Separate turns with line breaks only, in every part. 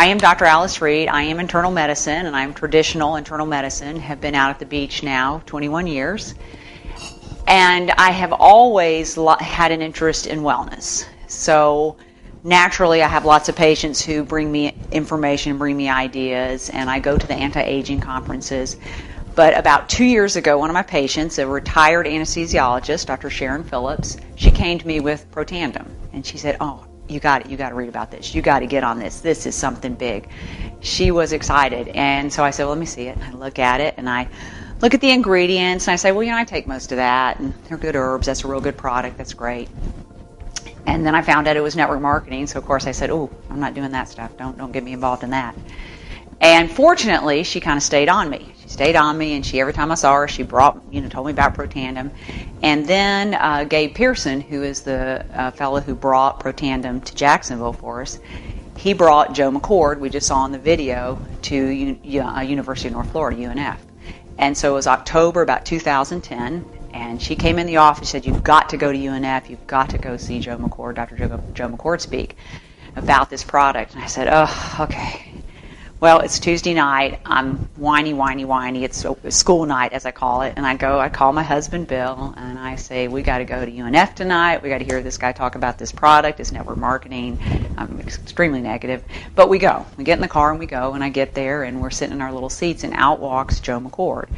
I am Dr. Alice Reed. I am internal medicine, and I'm traditional internal medicine. Have been out at the beach now 21 years. And I have always had an interest in wellness. So naturally, I have lots of patients who bring me information, bring me ideas, and I go to the anti-aging conferences. But about 2 years ago, one of my patients, a retired anesthesiologist, Dr. Sharon Phillips, she came to me with Protandim. And she said, "Oh, you got to read about this. You got to get on this. This is something big." She was excited. And so I said, well, let me see it. And I look at it, and I look at the ingredients, and I say, well, I take most of that, and they're good herbs. That's a real good product. That's great. And then I found out it was network marketing, so of course I said, oh, I'm not doing that stuff. Don't get me involved in that. And fortunately, she kind of stayed on me. She stayed on me, and every time I saw her, she told me about Protandim. And then Gabe Pearson, who is the fellow who brought Protandim to Jacksonville for us, he brought Joe McCord, we just saw in the video, to University of North Florida, UNF. And so it was October about 2010, and she came in the office and said, you've got to go to UNF, you've got to go see Joe McCord, Dr. Joe McCord speak about this product. And I said, oh, okay. Well, it's Tuesday night. I'm whiny. It's school night, as I call it. And I call my husband, Bill, and I say, we got to go to UNF tonight. We got to hear this guy talk about this product, this network marketing. I'm extremely negative. But we go. We get in the car and we go, and I get there, and we're sitting in our little seats, and out walks Joe McCord.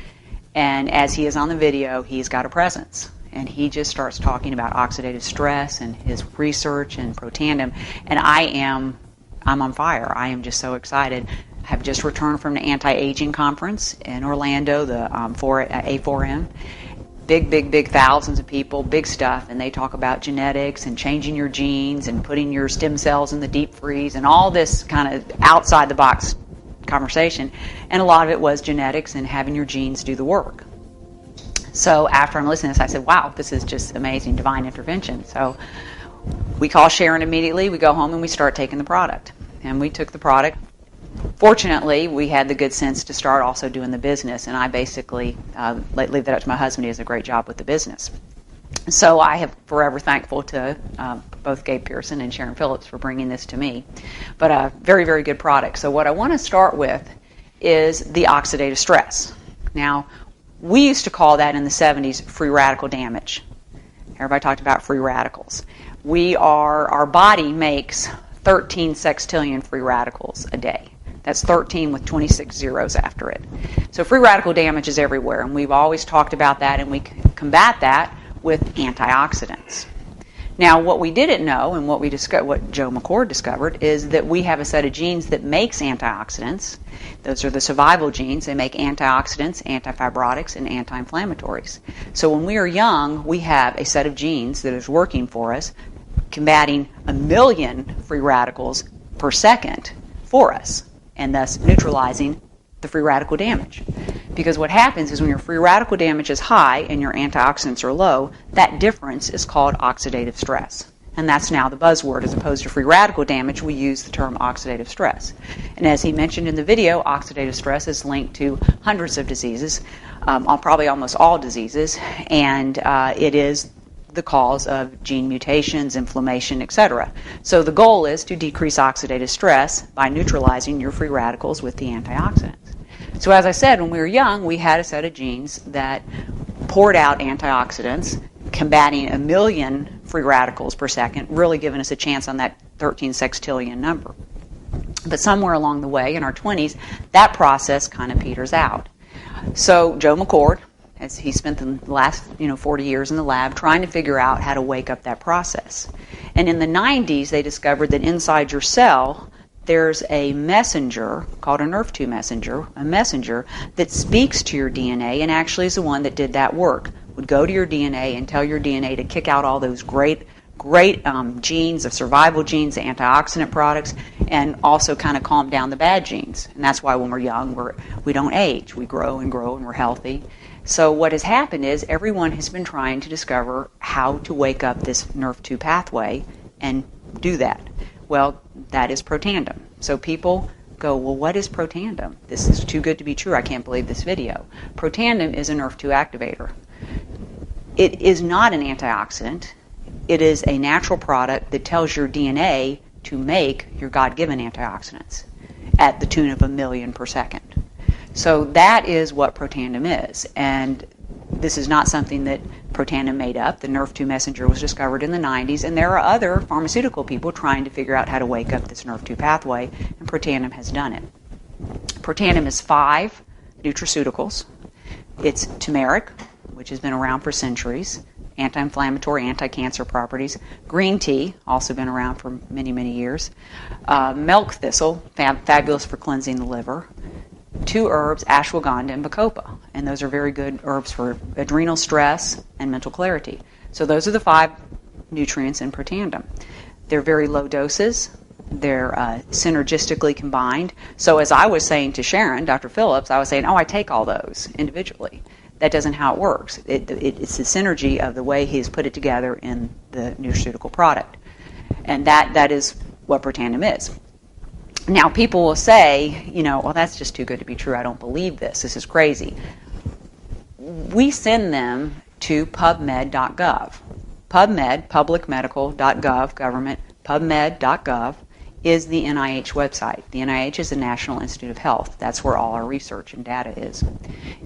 And as he is on the video, he's got a presence. And he just starts talking about oxidative stress and his research and Protandim. And I'm on fire. I am just so excited. Have just returned from the anti-aging conference in Orlando, the A4M. Big, thousands of people, big stuff, and they talk about genetics and changing your genes and putting your stem cells in the deep freeze and all this kind of outside-the-box conversation. And a lot of it was genetics and having your genes do the work. So after I'm listening to this, I said, wow, this is just amazing, divine intervention. So we call Sharon immediately, we go home, and we start taking the product. And we took the product. Fortunately, we had the good sense to start also doing the business, and I basically leave that up to my husband. He does a great job with the business. So I am forever thankful to both Gabe Pearson and Sharon Phillips for bringing this to me. But a very, very good product. So what I want to start with is the oxidative stress. Now, we used to call that in the 70s free radical damage. Everybody talked about free radicals. Our body makes 13 sextillion free radicals a day. That's 13 with 26 zeros after it. So free radical damage is everywhere, and we've always talked about that, and we combat that with antioxidants. Now, what we didn't know, and what Joe McCord discovered, is that we have a set of genes that makes antioxidants. Those are the survival genes. They make antioxidants, antifibrotics, and anti-inflammatories. So when we are young, we have a set of genes that is working for us, combating 1 million free radicals per second for us, and thus neutralizing the free radical damage. Because what happens is when your free radical damage is high and your antioxidants are low, that difference is called oxidative stress. And that's now the buzzword. As opposed to free radical damage, we use the term oxidative stress. And as he mentioned in the video, oxidative stress is linked to hundreds of diseases, probably almost all diseases, and it is the cause of gene mutations, inflammation, etc. So the goal is to decrease oxidative stress by neutralizing your free radicals with the antioxidants. So as I said, when we were young, we had a set of genes that poured out antioxidants, combating 1 million free radicals per second, really giving us a chance on that 13 sextillion number. But somewhere along the way, in our 20s, that process kind of peters out. So Joe McCord, as he spent the last 40 years in the lab trying to figure out how to wake up that process. And in the 90s, they discovered that inside your cell, there's a messenger called a NRF2 messenger, a messenger that speaks to your DNA and actually is the one that did that work. Would go to your DNA and tell your DNA to kick out all those great genes, the survival genes, the antioxidant products, and also kind of calm down the bad genes. And that's why when we're young, we don't age. We grow, and we're healthy. So what has happened is everyone has been trying to discover how to wake up this NRF2 pathway and do that. Well, that is Protandim. So people go, well, what is Protandim? This is too good to be true. I can't believe this video. Protandim is a NRF2 activator. It is not an antioxidant. It is a natural product that tells your DNA to make your God-given antioxidants. at the tune of 1 million per second. So that is what Protandim is. And this is not something that Protandim made up. The Nrf2 messenger was discovered in the 90s, and there are other pharmaceutical people trying to figure out how to wake up this Nrf2 pathway, and Protandim has done it. Protandim is 5 nutraceuticals. It's turmeric, which has been around for centuries, anti-inflammatory, anti-cancer properties. Green tea, also been around for many, many years. Milk thistle, fabulous for cleansing the liver. 2 herbs, ashwagandha and bacopa, and those are very good herbs for adrenal stress and mental clarity. So those are the 5 nutrients in Protandim. They're very low doses. They're synergistically combined. So as I was saying to Sharon, Dr. Phillips, I was saying, I take all those individually. That doesn't how it works. It's the synergy of the way he's put it together in the nutraceutical product. And that is what Protandim is. Now, people will say, well, that's just too good to be true. I don't believe this. This is crazy. We send them to pubmed.gov. PubMed, publicmedical.gov, government, pubmed.gov is the NIH website. The NIH is the National Institute of Health. That's where all our research and data is.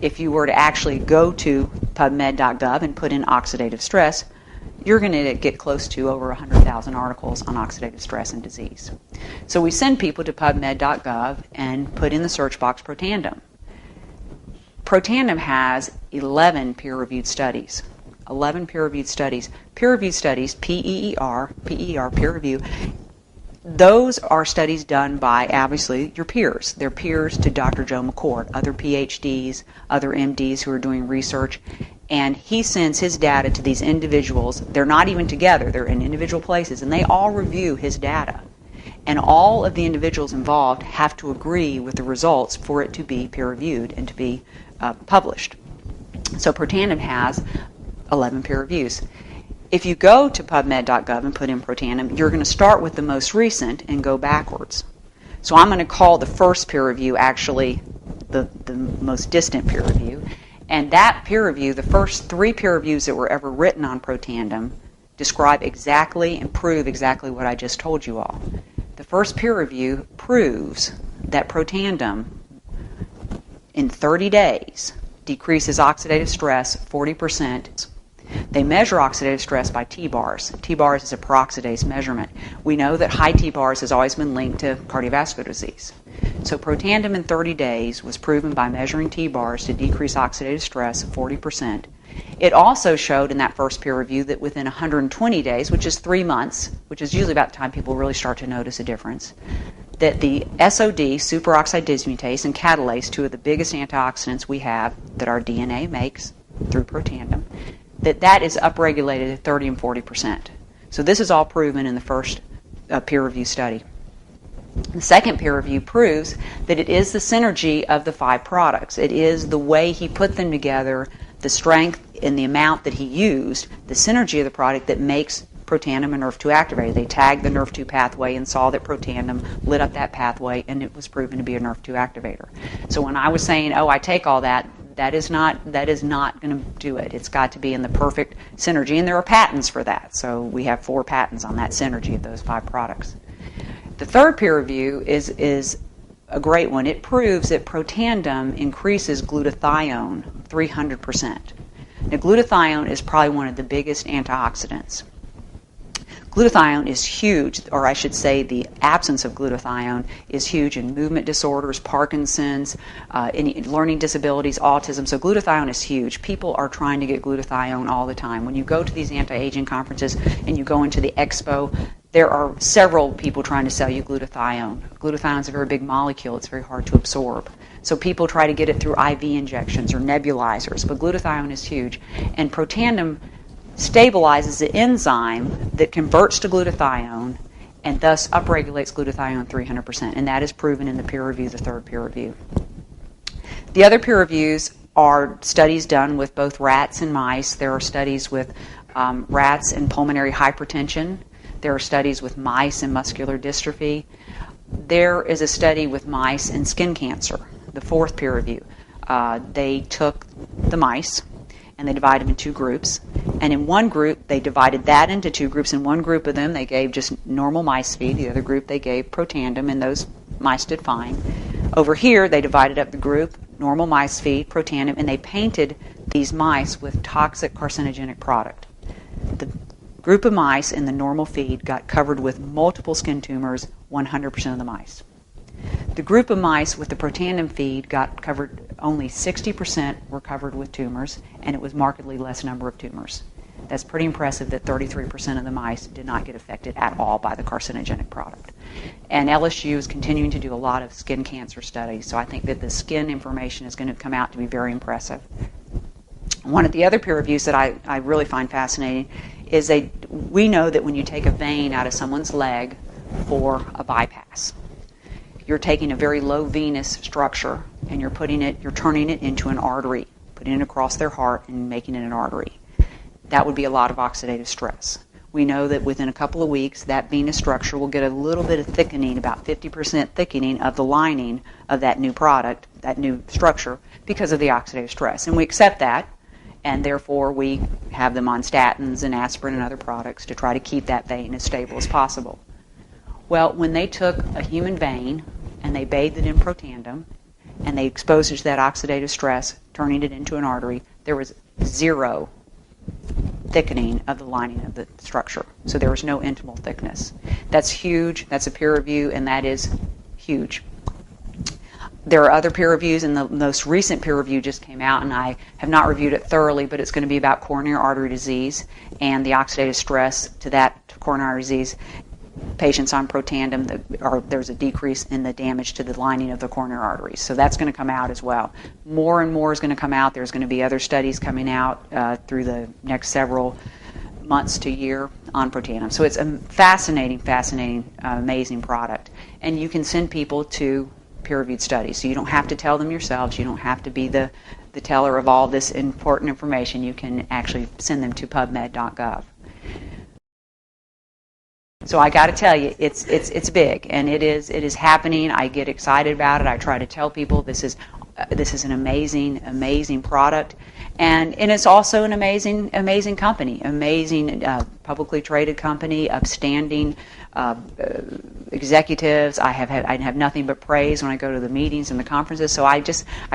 If you were to actually go to pubmed.gov and put in oxidative stress, you're going to get close to over 100,000 articles on oxidative stress and disease. So we send people to pubmed.gov and put in the search box Protandim. Protandim has 11 peer-reviewed studies. 11 peer-reviewed studies. Peer-reviewed studies, P-E-E-R, peer review, those are studies done by, obviously, your peers. They're peers to Dr. Joe McCord, other PhDs, other MDs who are doing research, and he sends his data to these individuals. They're not even together. They're in individual places, and they all review his data. And all of the individuals involved have to agree with the results for it to be peer-reviewed and to be published. So Protandim has 11 peer reviews. If you go to pubmed.gov and put in Protandim, you're going to start with the most recent and go backwards. So I'm going to call the first peer review actually the most distant peer review. And that peer review, the first 3 peer reviews that were ever written on Protandim, describe exactly and prove exactly what I just told you all. The first peer review proves that Protandim, in 30 days, decreases oxidative stress 40%. They measure oxidative stress by T-bars. T-bars is a peroxidase measurement. We know that high T-bars has always been linked to cardiovascular disease. So Protandim in 30 days was proven by measuring T-bars to decrease oxidative stress 40%. It also showed in that first peer review that within 120 days, which is 3 months, which is usually about the time people really start to notice a difference, that the SOD, superoxide dismutase, and catalase, 2 of the biggest antioxidants we have that our DNA makes through Protandim, that is upregulated at 30 and 40%. So this is all proven in the first peer review study. The second peer review proves that it is the synergy of the 5 products. It is the way he put them together, the strength and the amount that he used, the synergy of the product that makes Protandim a Nrf2 activator. They tagged the Nrf2 pathway and saw that Protandim lit up that pathway, and it was proven to be a Nrf2 activator. So when I was saying, I take all that, that is not going to do it. It's got to be in the perfect synergy, and there are patents for that. So we have 4 patents on that synergy of those 5 products. The third peer review is a great one. It proves that Protandim increases glutathione 300%. Now, glutathione is probably one of the biggest antioxidants. Glutathione is huge, or I should say the absence of glutathione is huge in movement disorders, Parkinson's, any learning disabilities, autism. So glutathione is huge. People are trying to get glutathione all the time. When you go to these anti-aging conferences and you go into the expo, there are several people trying to sell you glutathione. Glutathione is a very big molecule. It's very hard to absorb. So people try to get it through IV injections or nebulizers, but glutathione is huge. And Protandim stabilizes the enzyme that converts to glutathione and thus upregulates glutathione 300%. And that is proven in the peer review, the third peer review. The other peer reviews are studies done with both rats and mice. There are studies with rats and pulmonary hypertension. There are studies with mice and muscular dystrophy. There is a study with mice and skin cancer, the fourth peer review. They took the mice and they divided them in 2 groups. And in one group, they divided that into 2 groups. In one group of them, they gave just normal mice feed. The other group, they gave Protandim, and those mice did fine. Over here, they divided up the group, normal mice feed, Protandim, and they painted these mice with toxic carcinogenic product. The group of mice in the normal feed got covered with multiple skin tumors, 100% of the mice. The group of mice with the Protandim feed got covered, only 60% were covered with tumors, and it was markedly less number of tumors. That's pretty impressive that 33% of the mice did not get affected at all by the carcinogenic product. And LSU is continuing to do a lot of skin cancer studies, so I think that the skin information is going to come out to be very impressive. One of the other peer reviews that I really find fascinating is we know that when you take a vein out of someone's leg for a bypass, you're taking a very low venous structure and you're turning it into an artery, putting it across their heart and making it an artery. That would be a lot of oxidative stress. We know that within a couple of weeks, that venous structure will get a little bit of thickening, about 50% thickening of the lining of that new product, that new structure, because of the oxidative stress. And we accept that, and therefore we have them on statins and aspirin and other products to try to keep that vein as stable as possible. Well, when they took a human vein and they bathed it in Protandim and they exposed it to that oxidative stress, turning it into an artery, there was zero thickening of the lining of the structure. So there was no intimal thickness. That's huge. That's a peer review, and that is huge. There are other peer reviews, and the most recent peer review just came out, and I have not reviewed it thoroughly, but it's going to be about coronary artery disease and the oxidative stress to that coronary artery disease. Patients on Protandim, there's a decrease in the damage to the lining of the coronary arteries. So that's going to come out as well. More and more is going to come out. There's going to be other studies coming out through the next several months to year on Protandim. So it's a fascinating, amazing product. And you can send people to peer-reviewed studies. So you don't have to tell them yourselves. You don't have to be the teller of all this important information. You can actually send them to pubmed.gov. So I got to tell you, it's big, and it is happening. I get excited about it. I try to tell people this is an amazing product, and it's also an amazing company, amazing publicly traded company, upstanding executives. I have nothing but praise when I go to the meetings and the conferences. So I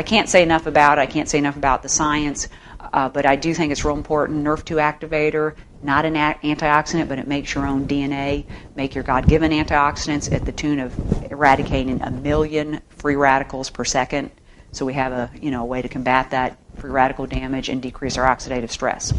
can't say enough about it. I can't say enough about the science, but I do think it's real important. NRF2 activator. Not an antioxidant, but it makes your own DNA, make your God-given antioxidants at the tune of eradicating 1 million free radicals per second. So we have a way to combat that free radical damage and decrease our oxidative stress.